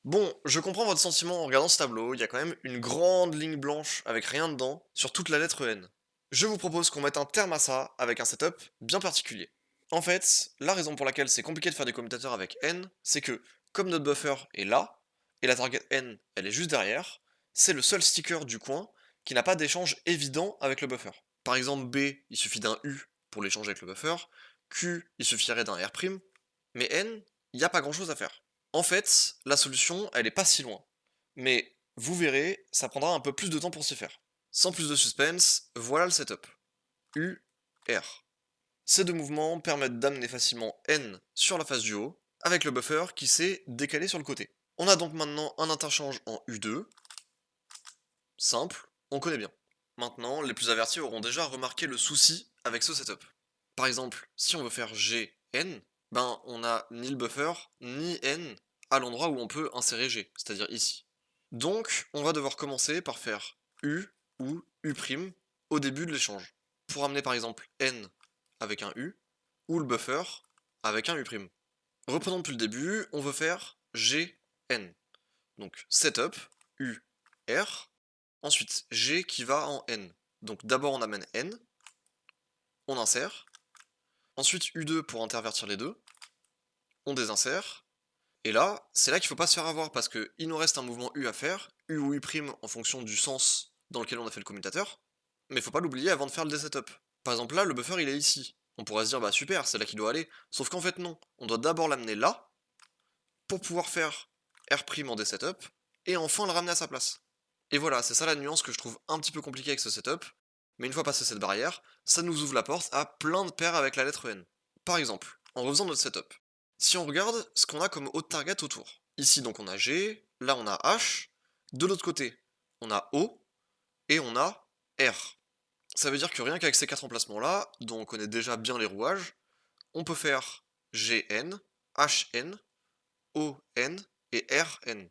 Bon, je comprends votre sentiment en regardant ce tableau, il y a quand même une grande ligne blanche avec rien dedans sur toute la lettre N. Je vous propose qu'on mette un terme à ça avec un setup bien particulier. En fait, la raison pour laquelle c'est compliqué de faire des commutateurs avec N, c'est que comme notre buffer est là, et la target N, elle est juste derrière, c'est le seul sticker du coin qui n'a pas d'échange évident avec le buffer. Par exemple, B, il suffit d'un U pour l'échanger avec le buffer, Q, il suffirait d'un R', mais N, il n'y a pas grand chose à faire. En fait, la solution, elle est pas si loin. Mais vous verrez, ça prendra un peu plus de temps pour s'y faire. Sans plus de suspense, voilà le setup. U, R. Ces deux mouvements permettent d'amener facilement N sur la face du haut, avec le buffer qui s'est décalé sur le côté. On a donc maintenant un interchange en U2, simple, on connaît bien. Maintenant, les plus avertis auront déjà remarqué le souci avec ce setup. Par exemple, si on veut faire GN, ben on n'a ni le buffer, ni N à l'endroit où on peut insérer G, c'est-à-dire ici. Donc, on va devoir commencer par faire U ou U' au début de l'échange, pour amener par exemple N avec un U, ou le buffer avec un U'. Reprenons depuis le début, on veut faire GN. Donc setup, U, R, ensuite G qui va en N. Donc d'abord on amène N, on insère, ensuite U2 pour intervertir les deux, on désinsère, et là, c'est là qu'il faut pas se faire avoir parce qu'il nous reste un mouvement U à faire, U ou U' en fonction du sens dans lequel on a fait le commutateur, mais faut pas l'oublier avant de faire le desetup. Par exemple là, le buffer il est ici. On pourrait se dire bah super, c'est là qu'il doit aller, sauf qu'en fait non, on doit d'abord l'amener là, pour pouvoir faire R' en desetup, et enfin le ramener à sa place. Et voilà, c'est ça la nuance que je trouve un petit peu compliquée avec ce setup, mais une fois passé cette barrière, ça nous ouvre la porte à plein de paires avec la lettre N. Par exemple, en refaisant notre setup, si on regarde ce qu'on a comme haute target autour. Ici donc on a G, là on a H, de l'autre côté on a O, et on a R. Ça veut dire que rien qu'avec ces quatre emplacements là, dont on connaît déjà bien les rouages, on peut faire GN, HN, ON et RN.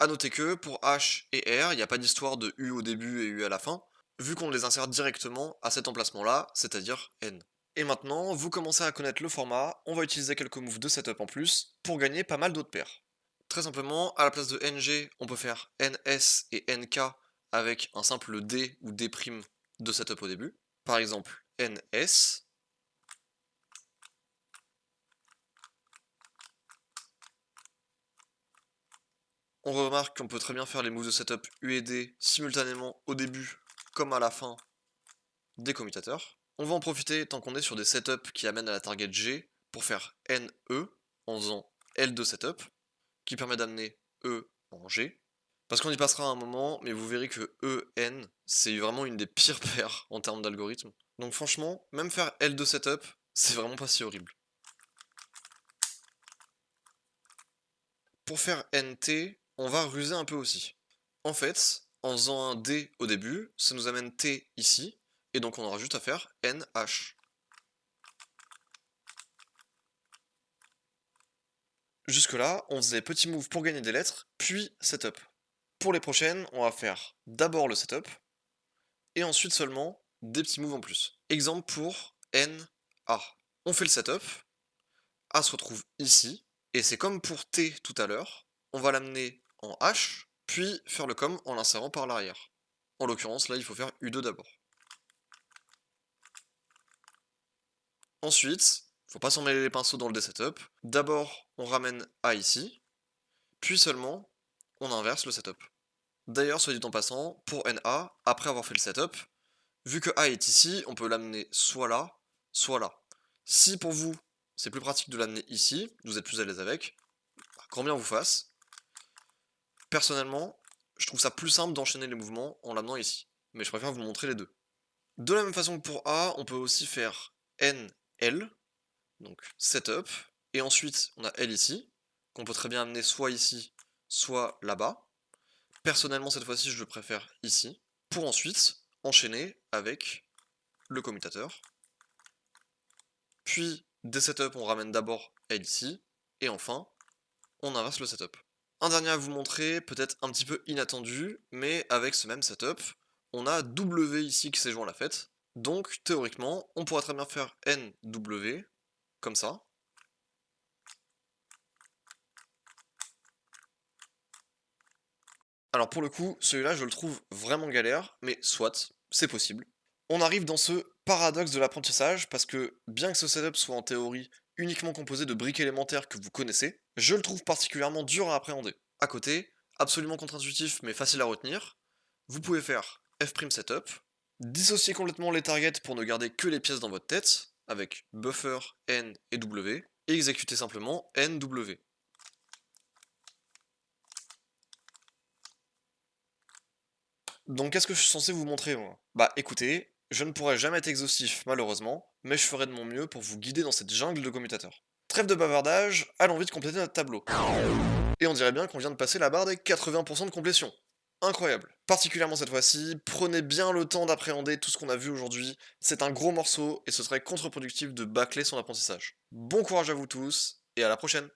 A noter que, pour H et R, il n'y a pas d'histoire de U au début et U à la fin, vu qu'on les insère directement à cet emplacement-là, c'est-à-dire N. Et maintenant, vous commencez à connaître le format, on va utiliser quelques moves de setup en plus, pour gagner pas mal d'autres paires. Très simplement, à la place de NG, on peut faire NS et NK avec un simple D ou D' de setup au début. Par exemple, NS, on remarque qu'on peut très bien faire les moves de setup U et D simultanément au début comme à la fin des commutateurs. On va en profiter tant qu'on est sur des setups qui amènent à la target G pour faire NE en faisant L2 setup, qui permet d'amener E en G. Parce qu'on y passera un moment, mais vous verrez que EN, c'est vraiment une des pires paires en termes d'algorithme. Donc franchement, même faire L2 setup, c'est vraiment pas si horrible. Pour faire NT, on va ruser un peu aussi. En fait, en faisant un D au début, ça nous amène T ici, et donc on aura juste à faire NH. Jusque-là, on faisait petit move pour gagner des lettres, puis setup. Pour les prochaines, on va faire d'abord le setup, et ensuite seulement des petits moves en plus. Exemple pour N, A. On fait le setup, A se retrouve ici, et c'est comme pour T tout à l'heure, on va l'amener en H, puis faire le com en l'insérant par l'arrière. En l'occurrence, là, il faut faire U2 d'abord. Ensuite, faut pas s'en mêler les pinceaux dans le D-setup. D'abord, on ramène A ici, puis seulement, on inverse le setup. D'ailleurs, soit dit en passant, pour NA, après avoir fait le setup, vu que A est ici, on peut l'amener soit là, soit là. Si pour vous, c'est plus pratique de l'amener ici, vous êtes plus à l'aise avec, grand bien vous fasse. Personnellement, je trouve ça plus simple d'enchaîner les mouvements en l'amenant ici. Mais je préfère vous montrer les deux. De la même façon que pour A, on peut aussi faire N, L, donc setup, et ensuite on a L ici, qu'on peut très bien amener soit ici, soit là-bas. Personnellement, cette fois-ci, je le préfère ici, pour ensuite enchaîner avec le commutateur, puis des setups, on ramène d'abord L ici, et enfin, on inverse le setup. Un dernier à vous montrer, peut-être un petit peu inattendu, mais avec ce même setup, on a W ici qui s'est joint à la fête. Donc, théoriquement, on pourrait très bien faire NW, comme ça. Alors pour le coup, celui-là, je le trouve vraiment galère, mais soit, c'est possible. On arrive dans ce paradoxe de l'apprentissage, parce que bien que ce setup soit en théorie uniquement composé de briques élémentaires que vous connaissez, je le trouve particulièrement dur à appréhender. À côté, absolument contre-intuitif mais facile à retenir, vous pouvez faire f'setup, dissocier complètement les targets pour ne garder que les pièces dans votre tête, avec buffer, n et w, et exécuter simplement nw. Donc qu'est-ce que je suis censé vous montrer moi? Bah écoutez, je ne pourrai jamais être exhaustif malheureusement, mais je ferai de mon mieux pour vous guider dans cette jungle de commutateurs. Trêve de bavardage, allons vite compléter notre tableau. Et on dirait bien qu'on vient de passer la barre des 80% de complétion. Incroyable. Particulièrement cette fois-ci, prenez bien le temps d'appréhender tout ce qu'on a vu aujourd'hui, c'est un gros morceau et ce serait contre-productif de bâcler son apprentissage. Bon courage à vous tous, et à la prochaine.